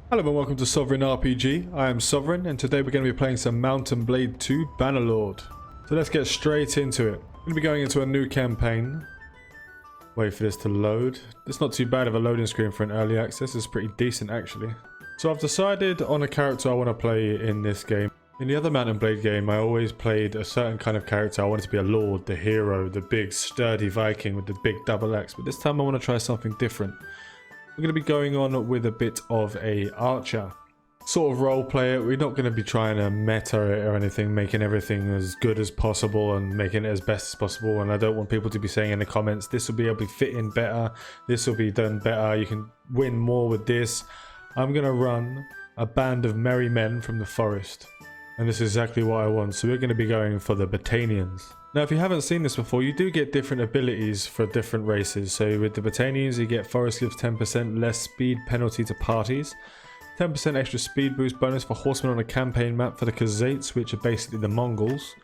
Hello and welcome to Sovereign RPG. I am Sovereign and today we're going to be playing some Mountain Blade 2 Bannerlord. So let's get straight into it. We're going to be going into a new campaign. Wait for this to load. It's not too bad of a loading screen for an early access. It's pretty decent actually. So I've decided on a character I want to play in this game. In the other Mountain Blade game I always played a certain kind of character. I wanted to be a lord, the hero, the big sturdy Viking with the big double axe. But this time I want to try something different. We're going to be going on with a bit of a archer. Sort of role play it. We're not going to be trying to meta it or anything, making everything as good as possible and making it as best as possible. And I don't want people to be saying in the comments, this will be able to fit in better, this will be done better, you can win more with this. I'm going to run a band of merry men from the forest. And this is exactly what I want. So we're going to be going for the Botanians. Now, if you haven't seen this before, you do get different abilities for different races. So with the Botanians, you get Forest gives 10% less speed penalty to parties. 10% extra speed boost bonus for horsemen on a campaign map for the Khazaits, which are basically the Mongols.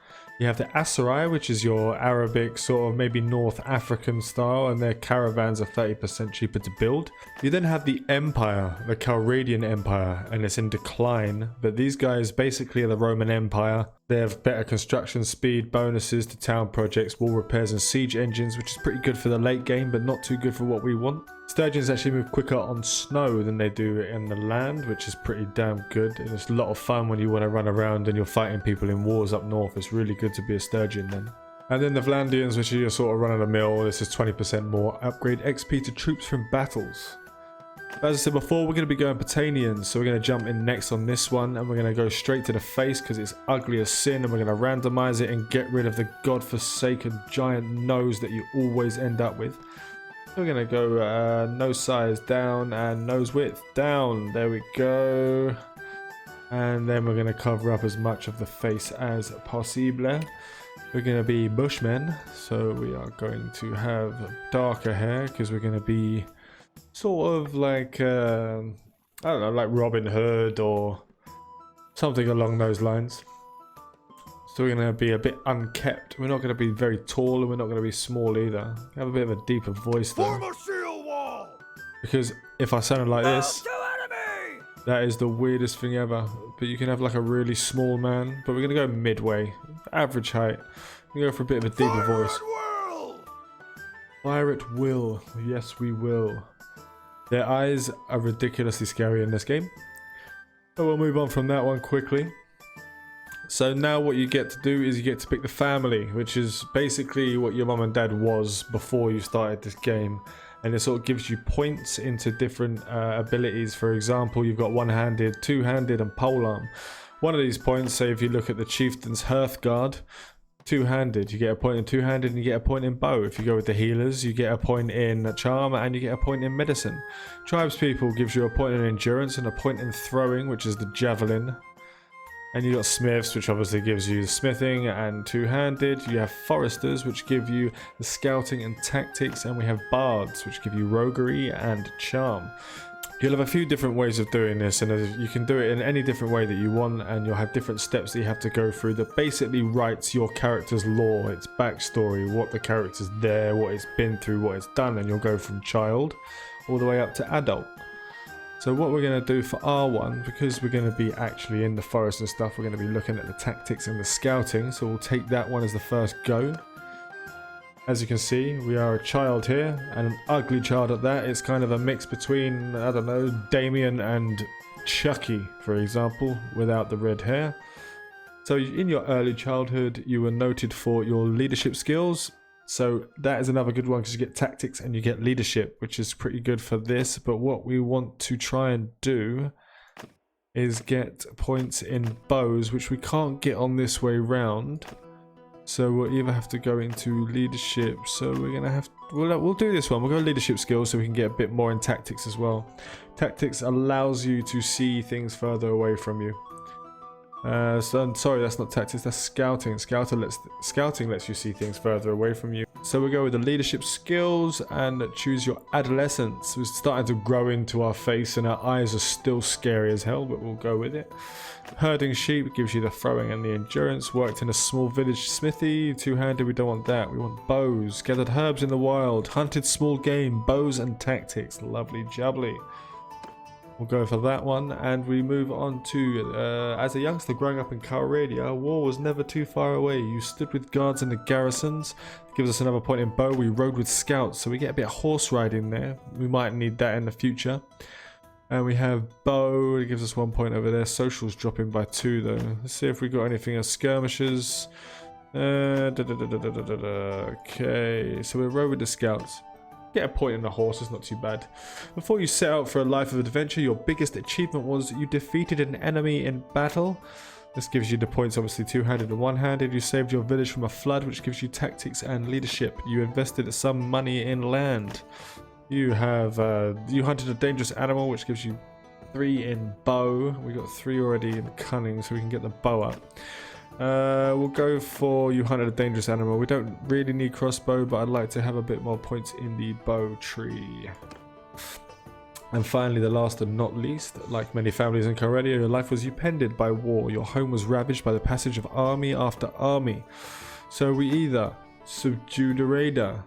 You have the Assarai, which is your Arabic, sort of maybe North African style, and their caravans are 30% cheaper to build. You then have the Empire, the Chalradian Empire, and it's in decline, but these guys basically are the Roman Empire. They have better construction speed, bonuses to town projects, wall repairs and siege engines, which is pretty good for the late game, but not too good for what we want. Sturgeons actually move quicker on snow than they do in the land, which is pretty damn good. And it's a lot of fun when you want to run around and you're fighting people in wars up north. It's really good to be a sturgeon then. And then the Vlandians, which are your sort of run-of-the-mill. This is 20% more. Upgrade XP to troops from battles. As I said before, we're going to be going Botanians, so we're going to jump in next on this one, and we're going to go straight to the face because it's ugly as sin, and we're going to randomize it and get rid of the godforsaken giant nose that you always end up with. We're going to go nose size down and nose width down. There we go. And then we're going to cover up as much of the face as possible. We're going to be Bushmen, so we are going to have darker hair because we're going to be sort of like, I don't know, like Robin Hood or something along those lines. So we're going to be a bit unkept. We're not going to be very tall and we're not going to be small either. We have a bit of a deeper voice though. Form a shield wall! Because if I sounded like this, that is the weirdest thing ever. But you can have like a really small man. But we're going to go midway. Average height. We're going to go for a bit of a deeper voice. Fire at will. Yes, we will. Their eyes are ridiculously scary in this game. But we'll move on from that one quickly. So now what you get to do is you get to pick the family, which is basically what your mum and dad was before you started this game. And it sort of gives you points into different abilities. For example, you've got one-handed, two-handed and polearm. One of these points, say if you look at the chieftain's Hearthguard, two-handed, you get a point in two-handed and you get a point in bow. If you go with the healers, you get a point in charm and you get a point in medicine. Tribespeople gives you a point in endurance and a point in throwing, which is the javelin. And you got smiths, which obviously gives you smithing and two-handed. You have foresters, which give you the scouting and tactics. And we have bards, which give you roguery and charm. You'll have a few different ways of doing this, and you can do it in any different way that you want, and you'll have different steps that you have to go through that basically writes your character's lore, its backstory, what the character's there, what it's been through, what it's done, and you'll go from child all the way up to adult. So what we're going to do for R1, because we're going to be actually in the forest and stuff, we're going to be looking at the tactics and the scouting, so we'll take that one as the first go. As you can see, we are a child here, and an ugly child at that. It's kind of a mix between, I don't know, Damien and Chucky, for example, without the red hair. So in your early childhood, you were noted for your leadership skills. So that is another good one because you get tactics and you get leadership, which is pretty good for this. But what we want to try and do is get points in bows, which we can't get on this way round. So we'll either have to go into leadership. So we're gonna have we'll do this one. We'll go leadership skills so we can get a bit more in tactics as well. Tactics allows you to see things further away from you. So sorry, that's not tactics, that's scouting. Scouting lets you see things further away from you. So we'll go with the leadership skills and choose your adolescence. We're starting to grow into our face and our eyes are still scary as hell, but we'll go with it. Herding sheep gives you the throwing and the endurance. Worked in a small village smithy. Two-handed, we don't want that. We want bows. Gathered herbs in the wild. Hunted small game. Bows and tactics. Lovely jubbly. We'll go for that one, and we move on to, as a youngster growing up in Calradia, war was never too far away. You stood with guards in the garrisons. Gives us another point in bow. We rode with scouts, so we get a bit of horse riding there. We might need that in the future. And we have bow. It gives us 1 point over there. Social's dropping by 2 though. Let's see if we got anything else. Skirmishes. Okay, so we rode with the scouts. Get a point in the horse, it's not too bad. Before you set out for a life of adventure, your biggest achievement was you defeated an enemy in battle. This gives you the points, obviously two-handed and one-handed. You saved your village from a flood, which gives you tactics and leadership. You invested some money in land. You have you hunted a dangerous animal, which gives you 3 in bow. We got 3 already in cunning, so we can get the bow up. We'll go for you hunted a dangerous animal. We don't really need crossbow, but I'd like to have a bit more points in the bow tree. And finally, the last and not least, like many families in Calradia, your life was upended by war. Your home was ravaged by the passage of army after army. So we either subdued a raider,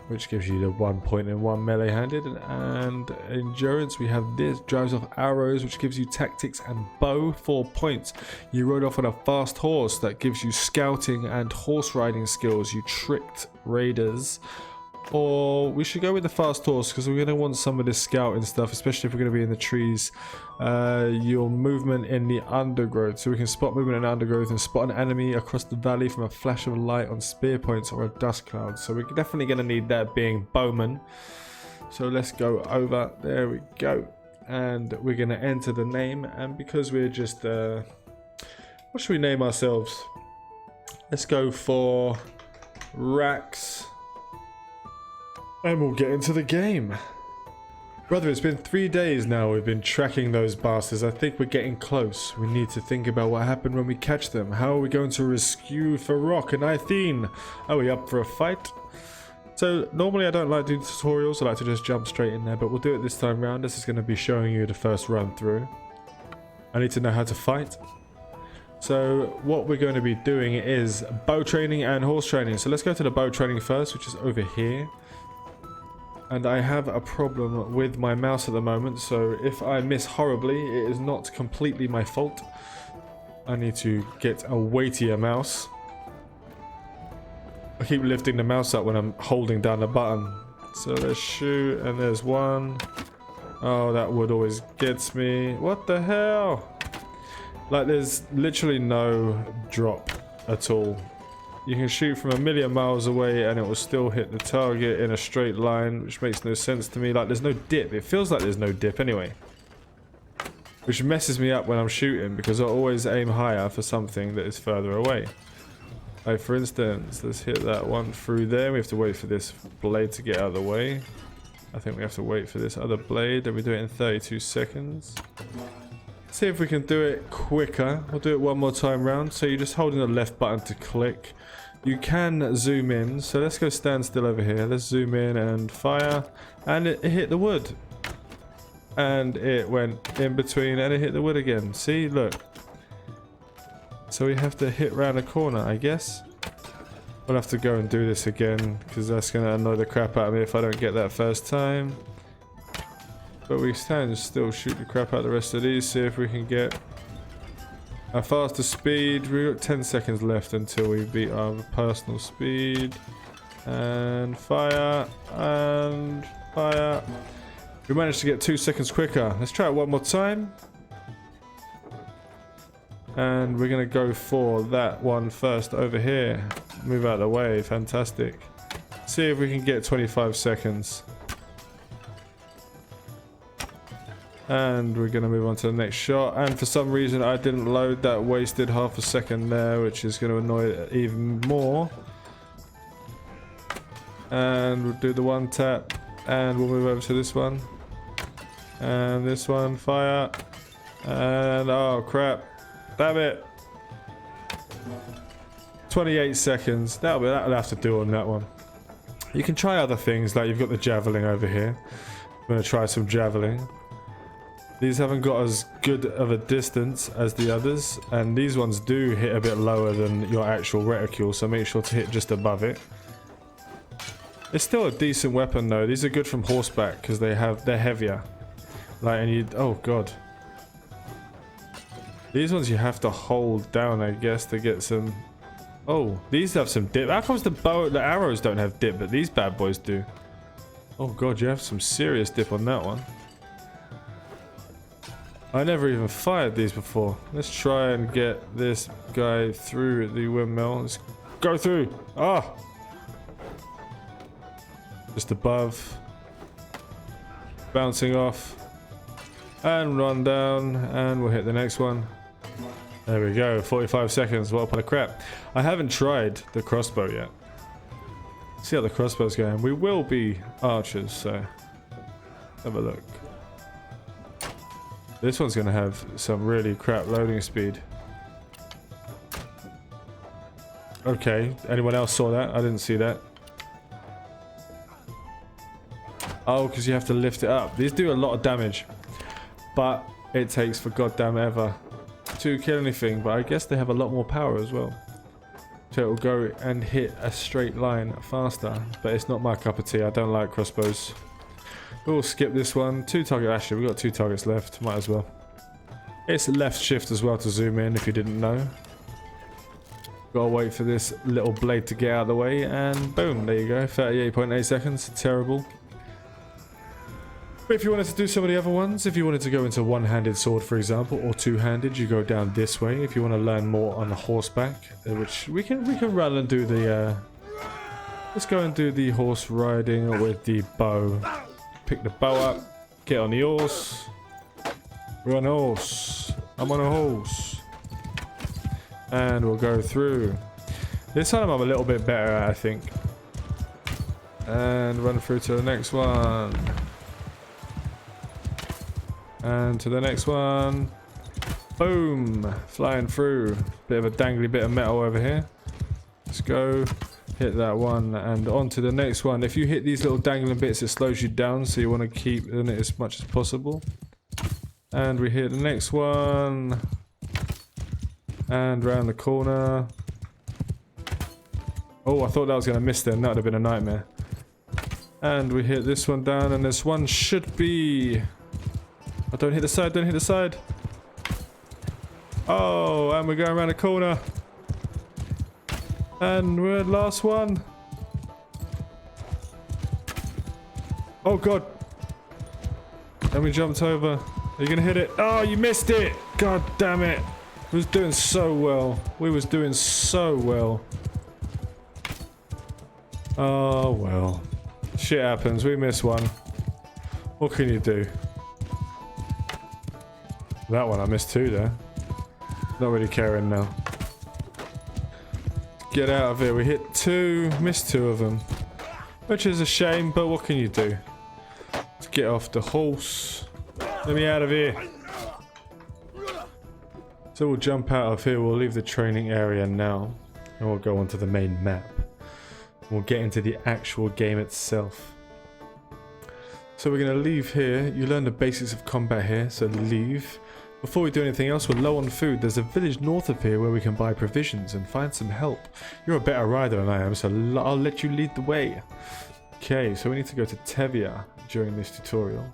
which gives you the 1 point in 1 melee handed, and endurance. We have this, drives off arrows, which gives you tactics and bow, 4 points. You rode off on a fast horse, that gives you scouting and horse riding skills. You tricked raiders. Or we should go with the fast horse, because we're going to want some of this scouting stuff, especially if we're going to be in the trees. Your movement in the undergrowth, so we can spot movement in the undergrowth and spot an enemy across the valley from a flash of light on spear points or a dust cloud. So we're definitely going to need that, being bowman. So let's go over, there we go, and we're going to enter the name. And because we're just what should we name ourselves? Let's go for Rax, and we'll get into the game. Brother, it's been 3 days now we've been tracking those bastards. I think we're getting close. We need to think about what happened when we catch them. How are we going to rescue Farok and Athene? Are we up for a fight? So normally I don't like doing tutorials. I like to just jump straight in there, but we'll do it this time round. This is going to be showing you the first run through. I need to know how to fight. So what we're going to be doing is bow training and horse training. So let's go to the bow training first, which is over here. And I have a problem with my mouse at the moment, so if I miss horribly, it is not completely my fault. I need to get a weightier mouse. I keep lifting the mouse up when I'm holding down the button. So let's shoot, and there's one. Oh, that wood always gets me. What the hell? Like, there's literally no drop at all. You can shoot from a million miles away and it will still hit the target in a straight line, which makes no sense to me. Like, there's no dip. It feels like there's no dip anyway, which messes me up when I'm shooting, because I always aim higher for something that is further away. Like, for instance, let's hit that one through there. We have to wait for this blade to get out of the way. I think we have to wait for this other blade, and we do it in 32 seconds. See if we can do it quicker. We'll do it one more time round. So you're just holding the left button to click. You can zoom in. So let's go stand still over here. Let's zoom in and fire. And it hit the wood. And it went in between and it hit the wood again. See, look. So we have to hit round a corner, I guess. We'll have to go and do this again, because that's going to annoy the crap out of me if I don't get that first time. But we can still shoot the crap out of the rest of these, see if we can get a faster speed. We've got 10 seconds left until we beat our personal speed. And fire, and fire. We managed to get 2 seconds quicker. Let's try it one more time. And we're going to go for that one first over here. Move out of the way, fantastic. See if we can get 25 seconds. And we're going to move on to the next shot. And for some reason I didn't load that, wasted half a second there, which is going to annoy it even more. And we'll do the one tap, and we'll move over to this one. And this one, fire. And oh crap. Damn it. 28 seconds. That'll have to do on that one. You can try other things, like you've got the javelin over here. I'm going to try some javelin. These haven't got as good of a distance as the others, and these ones do hit a bit lower than your actual reticule, so make sure to hit just above it. It's still a decent weapon though. These are good from horseback because they're heavier. Like, and you... Oh, God. These ones you have to hold down, I guess, to get some... Oh, these have some dip. How comes the arrows don't have dip, but these bad boys do? Oh, God, you have some serious dip on that one. I never even fired these before. Let's try and get this guy through the windmill. Let's go through. Ah! Just above. Bouncing off. And run down. And we'll hit the next one. There we go. 45 seconds. What a pile of crap. I haven't tried the crossbow yet. See how the crossbow's going. We will be archers, so... Have a look. This one's going to have some really crap loading speed. Okay, anyone else saw that? I didn't see that. Oh, because you have to lift it up. These do a lot of damage. But it takes for goddamn ever to kill anything. But I guess they have a lot more power as well. So it will go and hit a straight line faster. But it's not my cup of tea. I don't like crossbows. We'll skip this one. Actually, we've got 2 targets left. Might as well. It's left shift as well to zoom in if you didn't know. Gotta wait for this little blade to get out of the way. And boom, there you go. 38.8 seconds. Terrible. But if you wanted to do some of the other ones, if you wanted to go into one-handed sword, for example, or two-handed, you go down this way. If you want to learn more on horseback, which we can run and do the... let's go and do the horse riding with the bow. Pick the bow up, get on the horse. We're on a horse. I'm on a horse. And we'll go through. This time I'm a little bit better at, I think. And run through to the next one. And to the next one. Boom! Flying through. Bit of a dangly bit of metal over here. Let's go. Hit that one and on to the next one. If you hit these little dangling bits, it slows you down, so you want to keep in it as much as possible. And we hit the next one. And round the corner. Oh, I thought that was going to miss then. That would have been a nightmare. And we hit this one down, and this one should be... Oh, don't hit the side, don't hit the side. Oh, and we're going around the corner. And we're at last one. Oh god. And we jumped over. Are you gonna hit it? Oh, you missed it! God damn it. We was doing so well. We was doing so well. Oh well. Shit happens. We missed one. What can you do? That one I missed 2 there. Not really caring now. Get out of here. We hit 2, missed 2 of them. Which is a shame, but what can you do? Let's get off the horse. Let me out of here. So we'll jump out of here. We'll leave the training area now. And we'll go onto the main map. We'll get into the actual game itself. So we're going to leave here. You learn the basics of combat here, so leave. Before we do anything else, we're low on food. There's a village north of here where we can buy provisions and find some help. You're a better rider than I am, so I'll let you lead the way. Okay, so we need to go to Tevia during this tutorial.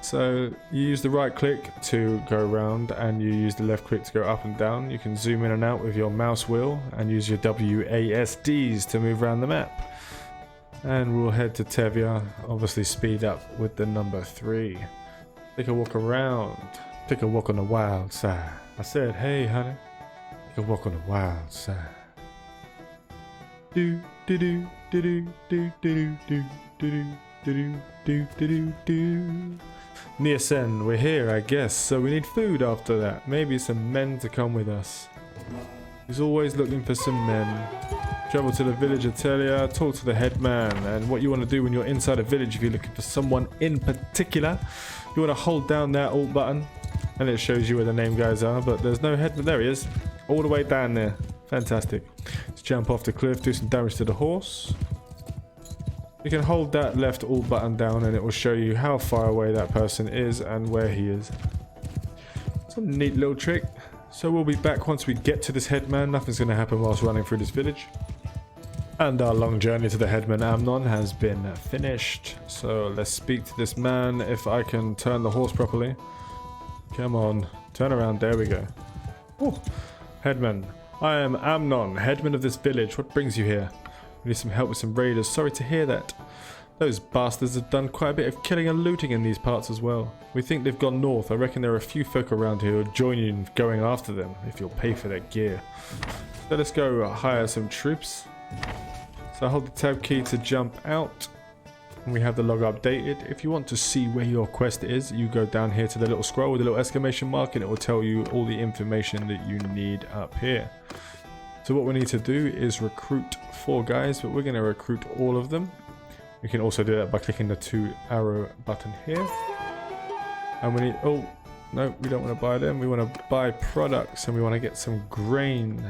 So you use the right click to go around and you use the left click to go up and down. You can zoom in and out with your mouse wheel and use your WASDs to move around the map. And we'll head to Tevia, obviously speed up with the number 3. Take a walk around. Take a walk on the wild side. I said, hey honey, take a walk on the wild side. Do do do do do do do do do do do do do. Nielsen, we're here, I guess. So we need food after that. Maybe some men to come with us. He's always looking for some men. Travel to the village of Telia, talk to the headman. And what you want to do when you're inside a village, if you're looking for someone in particular, you want to hold down that alt button and it shows you where the name guys are. But there's no headman. There he is. All the way down there. Fantastic. Let's jump off the cliff, do some damage to the horse. You can hold that left alt button down and it will show you how far away that person is and where he is. It's a neat little trick. So we'll be back once we get to this headman. Nothing's going to happen whilst running through this village. And our long journey to the headman Amnon has been finished. So let's speak to this man if I can turn the horse properly. Come on, turn around, there we go. Oh, headman, I am Amnon, headman of this village. What brings you here? We need some help with some raiders. Sorry to hear that. Those bastards have done quite a bit of killing and looting in these parts as well. We think they've gone north. I reckon there are a few folk around here who'll join you in going after them, if you'll pay for their gear. So let's go hire some troops. So hold the tab key to jump out. And we have the log updated. If you want to see where your quest is, you go down here to the little scroll with the little exclamation mark and it will tell you all the information that you need up here. So what we need to do is recruit 4 guys, but we're going to recruit all of them. You can also do that by clicking the 2 arrow button here. And we need, oh, no, we don't want to buy them. We want to buy products and we want to get some grain.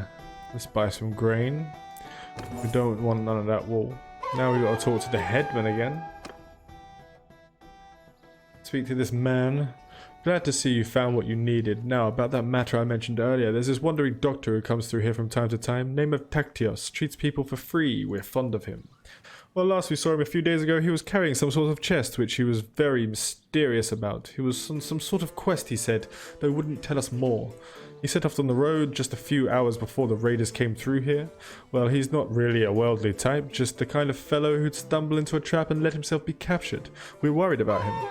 Let's buy some grain. We don't want none of that wool. Now we've got to talk to the headman again. Speak to this man. Glad to see you found what you needed. Now, about that matter I mentioned earlier, there's this wandering doctor who comes through here from time to time. Name of Tactios. Treats people for free. We're fond of him. Well, last we saw him a few days ago, he was carrying some sort of chest, which he was very mysterious about. He was on some sort of quest, he said, though wouldn't tell us more. He set off on the road just a few hours before the raiders came through here. Well, he's not really a worldly type, just the kind of fellow who'd stumble into a trap and let himself be captured. We're worried about him.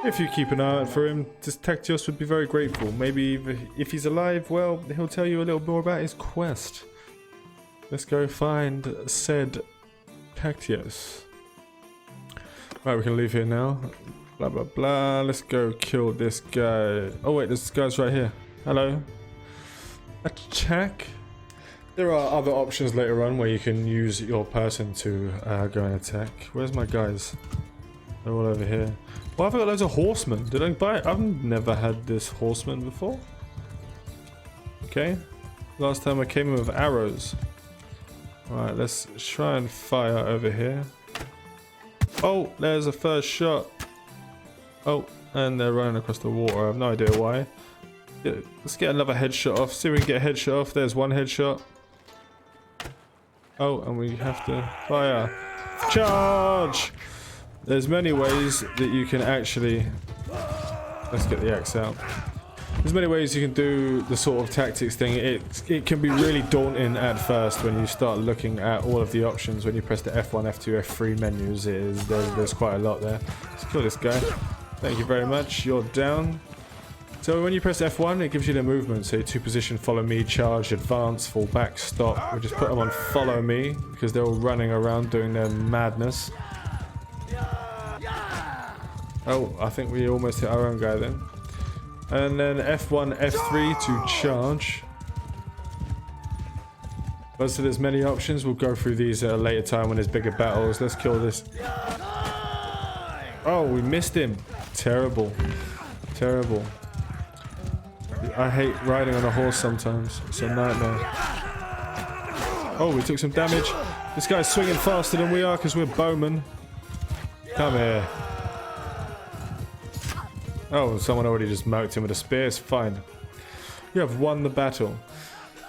If you keep an eye out for him, this Tactios would be very grateful. Maybe if he's alive, well, he'll tell you a little more about his quest. Let's go find said Tactios. Right, we can leave here now. Blah, blah, blah. Let's go kill this guy. Oh, wait, this guy's right here. Hello. Attack. There are other options later on where you can use your person to go and attack. Where's my guys? They're all over here. Well, I've got loads of horsemen. Did I buy it? I've never had this horseman before. Okay. Last time I came in with arrows. Alright, let's try and fire over here. Oh, there's a first shot. Oh, and they're running across the water. I have no idea why. Yeah, let's get another headshot off. See if we can get a headshot off. There's one headshot. Oh, and we have to fire. Charge! There's many ways that you can actually... Let's get the axe out. There's many ways you can do the sort of tactics thing. It can be really daunting at first when you start looking at all of the options. When you press the F1, F2, F3 menus, there's quite a lot there. Let's kill this guy. Thank you very much. You're down. So when you press F1, it gives you the movement. So to position, follow me, charge, advance, fall back, stop. We just put them on follow me because they're all running around doing their madness. Oh, I think we almost hit our own guy then. And then F1, F3 to charge. But so there's many options. We'll go through these at a later time when there's bigger battles. Let's kill this. Oh, we missed him. Terrible. Terrible. I hate riding on a horse sometimes. It's a nightmare. Oh, we took some damage. This guy's swinging faster than we are because we're bowmen. Come here. Oh, someone already just mowed him with a spear. It's fine. You have won the battle.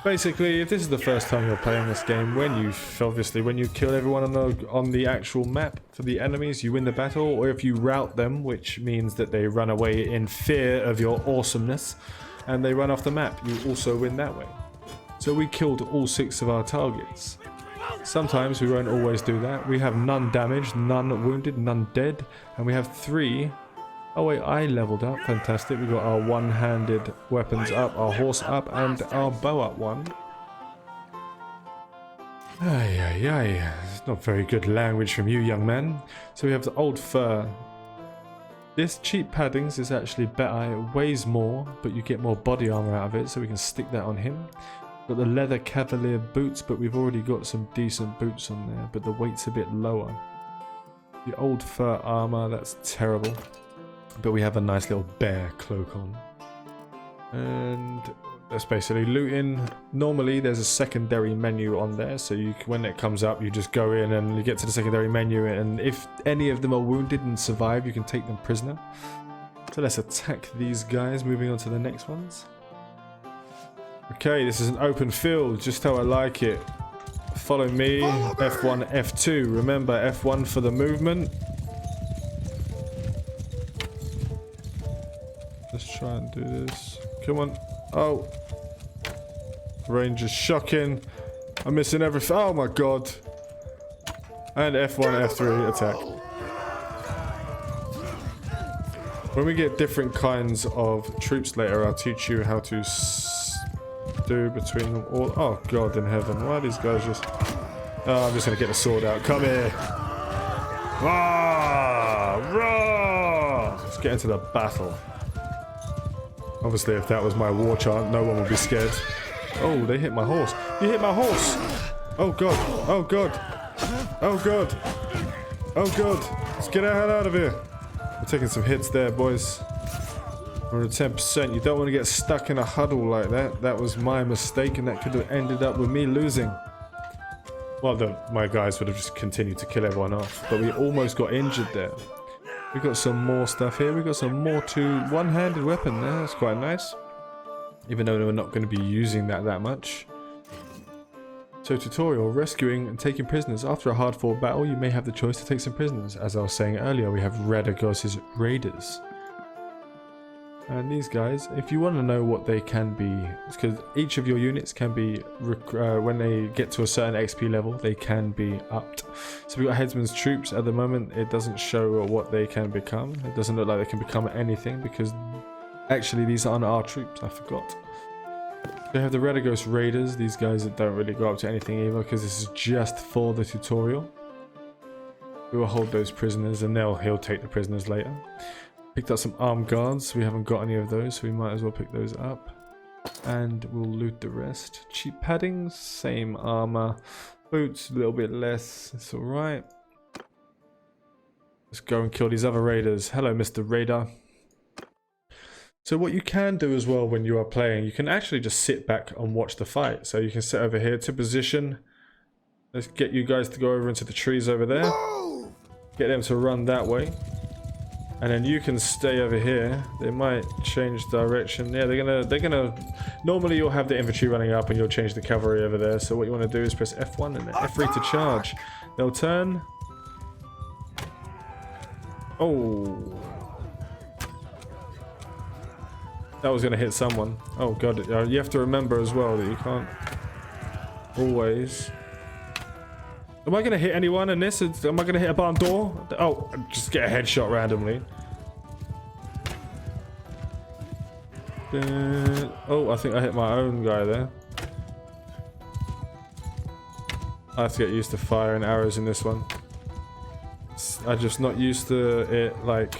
Basically, if this is the first time you're playing this game, when you kill everyone on the actual map for the enemies, you win the battle. Or if you rout them, which means that they run away in fear of your awesomeness, and they run off the map, you also win that way. So we killed all 6 of our targets. Sometimes we won't always do that. We have none damaged, none wounded, none dead, and we have 3. Oh wait, I leveled up. Fantastic. We got our one-handed weapons up, our horse up, and our bow up 1. Ay, ay, ay. It's not very good language from you, young man. So we have the old fur. This cheap paddings is actually better. It weighs more, but you get more body armor out of it, so we can stick that on him. Got the leather cavalier boots, but we've already got some decent boots on there, but the weight's a bit lower. The old fur armor, that's terrible. But we have a nice little bear cloak on. And that's basically looting. Normally there's a secondary menu on there, so when it comes up you just go in and you get to the secondary menu, and if any of them are wounded and survive, you can take them prisoner. So let's attack these guys, moving on to the next ones. Okay, this is an open field, just how I like it. follow me. F1, F2. Remember, F1 for the movement. Let's try and do this. Come on. Oh. Range is shocking. I'm missing everything. Oh my god. And F1, F3 attack. When we get different kinds of troops later, I'll teach you how to do between them all. Oh god in heaven. Why are these guys just... Oh, I'm just going to get the sword out. Come here. Rah! Rah! Let's get into the battle. Obviously, if that was my war chant, no one would be scared. Oh, they hit my horse. You hit my horse! Oh god. Oh god. Oh god. Oh god. Let's get the hell out of here. We're taking some hits there, boys. We're at 10%. You don't want to get stuck in a huddle like that. That was my mistake, and that could have ended up with me losing. Well, my guys would have just continued to kill everyone off, but we almost got injured there. We got some more stuff here. We got some more one-handed weapon there. That's quite nice. Even though we're not going to be using that much. So tutorial, rescuing and taking prisoners. After a hard-fought battle, you may have the choice to take some prisoners. As I was saying earlier, we have Radagos' raiders. And these guys, if you want to know what they can be, it's because each of your units can be, when they get to a certain XP level, they can be upped. So we've got Headsman's troops. At the moment, it doesn't show what they can become. It doesn't look like they can become anything because actually these aren't our troops, I forgot. They have the Radagos raiders, these guys that don't really go up to anything either because this is just for the tutorial. We will hold those prisoners and he'll take the prisoners later. Picked up some armed guards. We haven't got any of those, so we might as well pick those up. And we'll loot the rest. Cheap paddings, same armor. Boots, a little bit less. It's alright. Let's go and kill these other raiders. Hello, Mr. Raider. So what you can do as well when you are playing, you can actually just sit back and watch the fight. So you can sit over here to position. Let's get you guys to go over into the trees over there. Get them to run that way. And then you can stay over here. They might change direction. Yeah, they're gonna normally you'll have the infantry running up and you'll change the cavalry over there. So what you want to do is press F1 and then F3 to charge. They'll turn. Oh. That was gonna hit someone. Oh god, you have to remember as well that you can't always... Am I going to hit anyone in this? Am I going to hit a barn door? Oh, just get a headshot randomly. Oh, I think I hit my own guy there. I have to get used to firing arrows in this one. I'm just not used to it, like...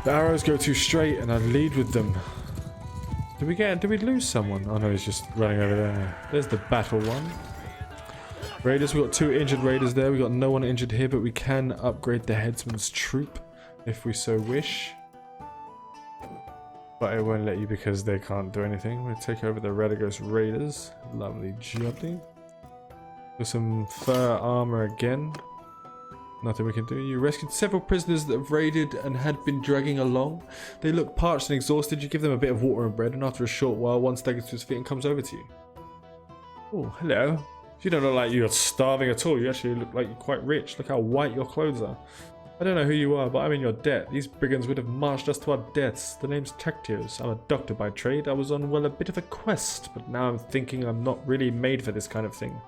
The arrows go too straight and I lead with them. Did we lose someone? Oh no, he's just running over there. There's the battle one. Raiders, we got 2 injured raiders there. We got no one injured here, but we can upgrade the headsman's troop if we so wish. But it won't let you because they can't do anything. We'll take over the Radagos raiders. Lovely jubbly. With some fur armor again. Nothing we can do. You rescued several prisoners that have raided and had been dragging along. They look parched and exhausted. You give them a bit of water and bread, and after a short while, one staggers to his feet and comes over to you. Oh, hello. You don't look like you're starving at all. You actually look like you're quite rich. Look how white your clothes are. I don't know who you are, but I'm in your debt. These brigands would have marched us to our deaths. The name's Tactios. I'm a doctor by trade. I was on, well, a bit of a quest, but now I'm thinking I'm not really made for this kind of thing.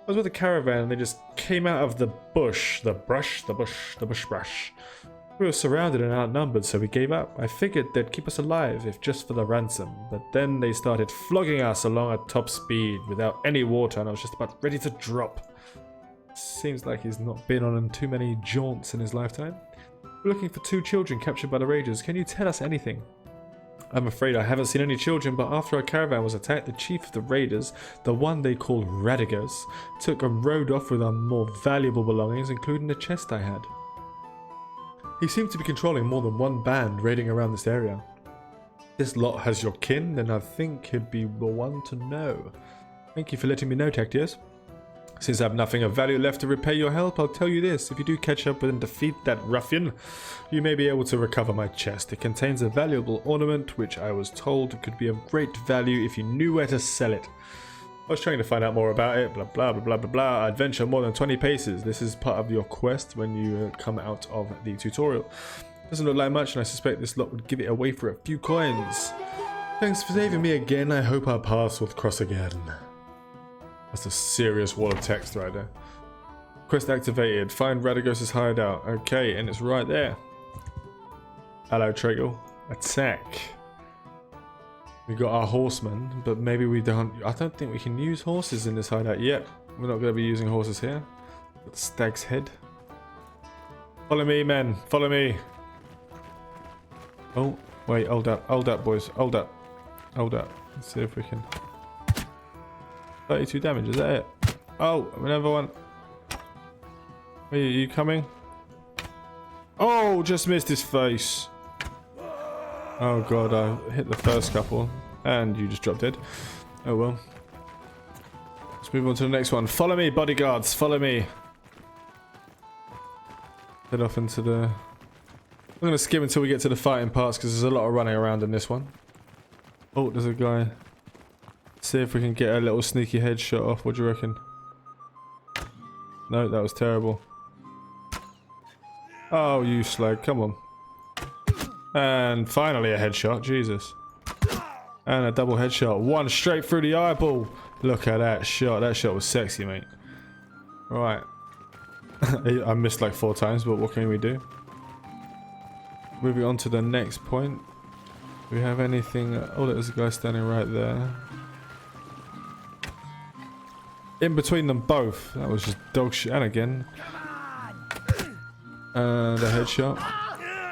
I was with a caravan and they just came out of the bush. The bush. We were surrounded and outnumbered, so we gave up. I figured they'd keep us alive, if just for the ransom. But then they started flogging us along at top speed without any water, and I was just about ready to drop. Seems like he's not been on too many jaunts in his lifetime. We're looking for 2 children captured by the raiders. Can you tell us anything? I'm afraid I haven't seen any children, but after our caravan was attacked, the chief of the raiders, the one they call Radagos, took and rode off with our more valuable belongings, including the chest I had. He seemed to be controlling more than one band raiding around this area. This lot has your kin, then I think he'd be the one to know. Thank you for letting me know, Tactios. Since I have nothing of value left to repay your help, I'll tell you this. If you do catch up with and defeat that ruffian, you may be able to recover my chest. It contains a valuable ornament, which I was told could be of great value if you knew where to sell it. I was trying to find out more about it, blah blah blah blah blah blah. Adventure more than 20 paces. This is part of your quest when you come out of the tutorial. Doesn't look like much, and I suspect this lot would give it away for a few coins. Thanks for saving me again. I hope our paths will cross again. That's a serious wall of text right there. Quest activated. Find Radagos' hideout. Okay, and it's right there. Hello, Tragle. Attack. We got our horsemen, but maybe we don't. I don't think we can use horses in this hideout yet. We're not going to be using horses here. Got the stag's head. Follow me, men. Follow me. Oh, wait. Hold up. Hold up, boys. Hold up. Hold up. Let's see if we can. 32 damage. Is that it? Oh, another one. Are you coming? Oh, just missed his face. Oh god, I hit the first couple and you just dropped dead. Oh well. Let's move on to the next one. Follow me, bodyguards, follow me. Head off into the... I'm going to skim until we get to the fighting parts because there's a lot of running around in this one. Oh, there's a guy. See if we can get a little sneaky headshot off. What do you reckon? No, that was terrible. Oh, you slag, come on. And finally a headshot, Jesus. And a double headshot. One straight through the eyeball. Look at that shot. That shot was sexy, mate. Right. I missed like 4 times, but what can we do? Moving on to the next point. Do we have anything? Oh, there's a guy standing right there. In between them both. That was just dog shit. And again. And a headshot.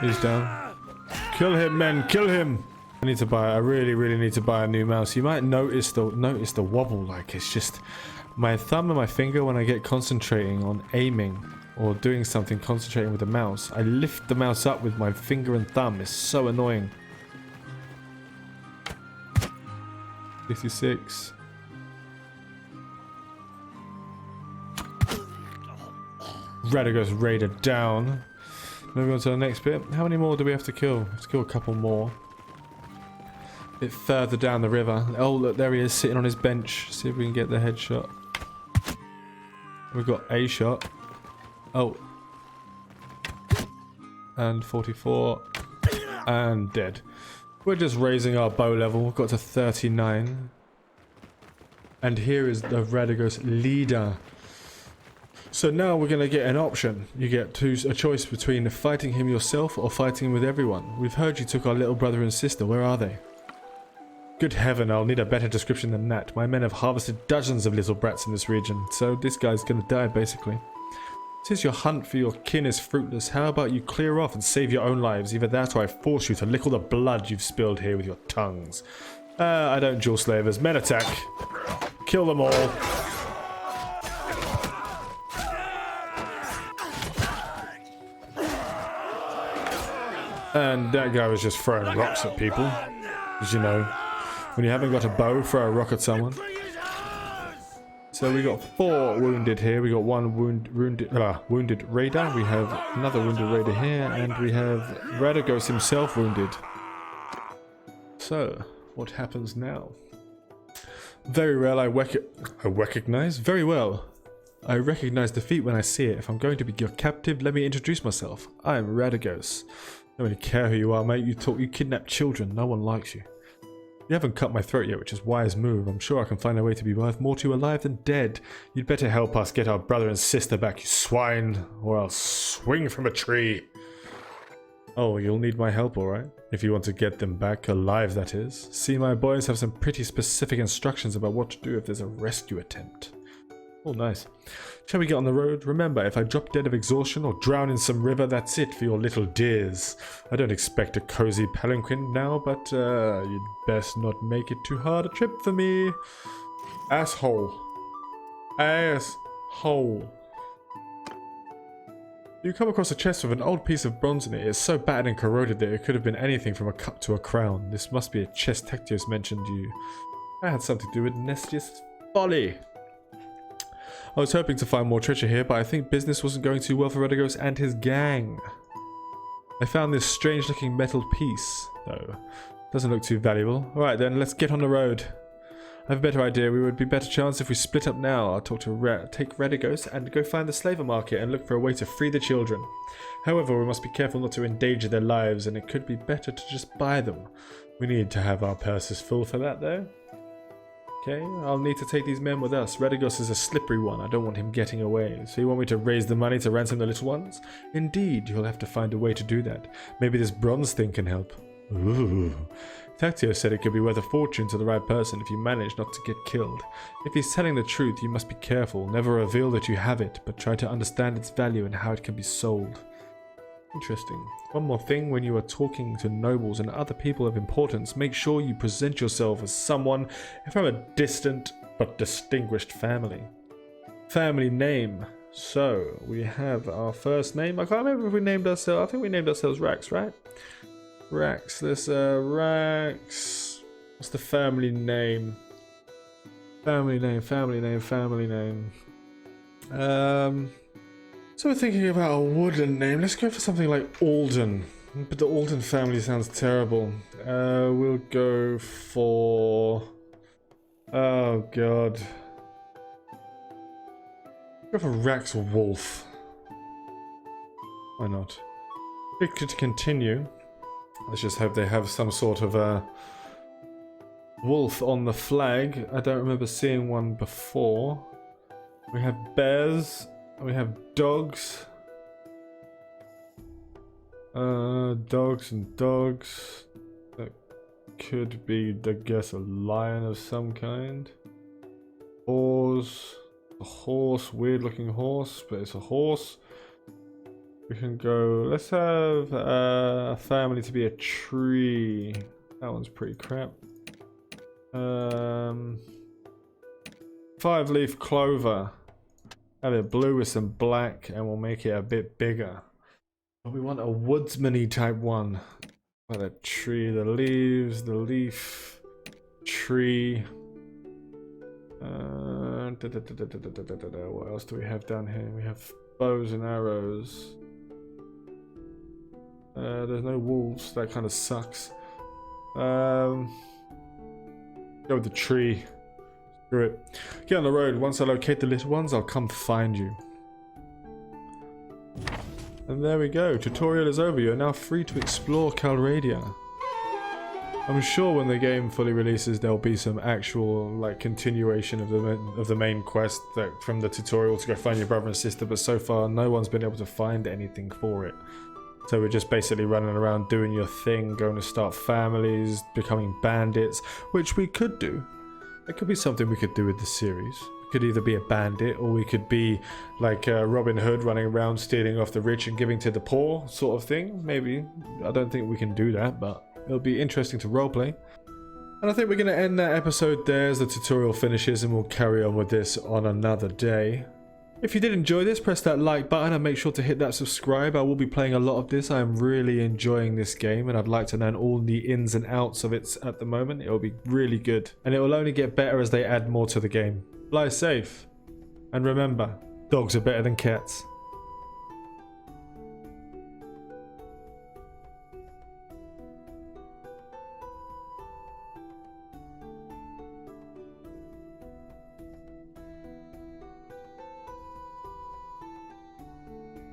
He's down. Kill him, men! Kill him! I really need to buy a new mouse. You might notice the wobble, like it's just my thumb and my finger when I get concentrating on aiming or doing something, concentrating with the mouse. I lift the mouse up with my finger and thumb. It's so annoying. 56. Radagos Raider down. Moving on to the next bit. How many more do we have to kill? We have to kill a couple more. A bit further down the river. Oh look, there he is sitting on his bench. See if we can get the headshot. We've got a shot. Oh. And 44. And dead. We're just raising our bow level. We've got to 39. And here is the Radagos leader. So now we're going to get an option. You get a choice between fighting him yourself or fighting him with everyone. We've heard you took our little brother and sister. Where are they? Good heaven, I'll need a better description than that. My men have harvested dozens of little brats in this region, so this guy's going to die basically. Since your hunt for your kin is fruitless, how about you clear off and save your own lives? Either that or I force you to lick all the blood you've spilled here with your tongues. I don't dual slavers. Men attack. Kill them all. And that guy was just throwing rocks at people. As you know, when you haven't got a bow, throw a rock at someone. So we got 4 wounded here. We got 1 wounded raider. We have another wounded raider here. And we have Radagos himself wounded. So, what happens now? Very well, I recognize. Very well. I recognize defeat when I see it. If I'm going to be your captive, let me introduce myself. I am Radagos. I don't really care who you are, mate. You kidnap children. No one likes you. You haven't cut my throat yet, which is a wise move. I'm sure I can find a way to be worth more to you alive than dead. You'd better help us get our brother and sister back, you swine, or I'll swing from a tree. Oh, you'll need my help, alright? If you want to get them back, alive that is. See, my boys have some pretty specific instructions about what to do if there's a rescue attempt. Oh, nice. Shall we get on the road? Remember, if I drop dead of exhaustion or drown in some river, that's it for your little dears. I don't expect a cozy palanquin now, but you'd best not make it too hard a trip for me. Asshole. Asshole. You come across a chest with an old piece of bronze in it. It's so battered and corroded that it could have been anything from a cup to a crown. This must be a chest Tectios mentioned you. I had something to do with Nestius' folly. I was hoping to find more treasure here, but I think business wasn't going too well for Radagos and his gang. I found this strange looking metal piece, though. Doesn't look too valuable. Alright then, let's get on the road. I have a better idea. We would be better chance if we split up now. I'll talk to take Redigos and go find the slaver market and look for a way to free the children. However, we must be careful not to endanger their lives, and it could be better to just buy them. We need to have our purses full for that, though. Okay, I'll need to take these men with us. Redigos is a slippery one. I don't want him getting away. So you want me to raise the money to ransom the little ones? Indeed, you'll have to find a way to do that. Maybe this bronze thing can help. Ooh. Tactio said it could be worth a fortune to the right person if you manage not to get killed. If he's telling the truth, you must be careful. Never reveal that you have it, but try to understand its value and how it can be sold. Interesting. One more thing, when you are talking to nobles and other people of importance, make sure you present yourself as someone from a distant but distinguished family. Family name. So, we have our first name. I can't remember if we named ourselves. I think we named ourselves Rax, right? Rax. This Rax. What's the family name? Family name. So we're thinking about a wooden name. Let's go for something like Alden. But the Alden family sounds terrible. We'll go for... Oh god. Go for Rax Wolf. Why not? We could continue. Let's just hope they have some sort of a wolf on the flag. I don't remember seeing one before. We have bears. We have dogs. Dogs and dogs. That could be, I guess, a lion of some kind. Horse. A horse. Weird looking horse, but it's a horse. We can go... Let's have a family to be a tree. That one's pretty crap. 5-leaf clover. Have it blue with some black and we'll make it a bit bigger. But we want a woodsman-y type one. Like a tree, the leaves, the leaf, tree. What else do we have down here? We have bows and arrows. There's no wolves, that kind of sucks. Go with the tree. Screw it. Get on the road. Once I locate the little ones, I'll come find you. And there we go. Tutorial is over. You're now free to explore Calradia. I'm sure when the game fully releases, there'll be some actual like continuation of the main quest that from the tutorial to go find your brother and sister. But so far, no one's been able to find anything for it. So we're just basically running around doing your thing, going to start families, becoming bandits, which we could do. It could be something we could do with the series. We could either be a bandit or we could be like Robin Hood running around stealing off the rich and giving to the poor sort of thing. Maybe. I don't think we can do that, but it'll be interesting to roleplay. And I think we're going to end that episode there as the tutorial finishes and we'll carry on with this on another day. If you did enjoy this, press that like button and make sure to hit that subscribe. I will be playing a lot of this. I am really enjoying this game and I'd like to learn all the ins and outs of it at the moment. It will be really good. And it will only get better as they add more to the game. Fly safe. And remember, dogs are better than cats.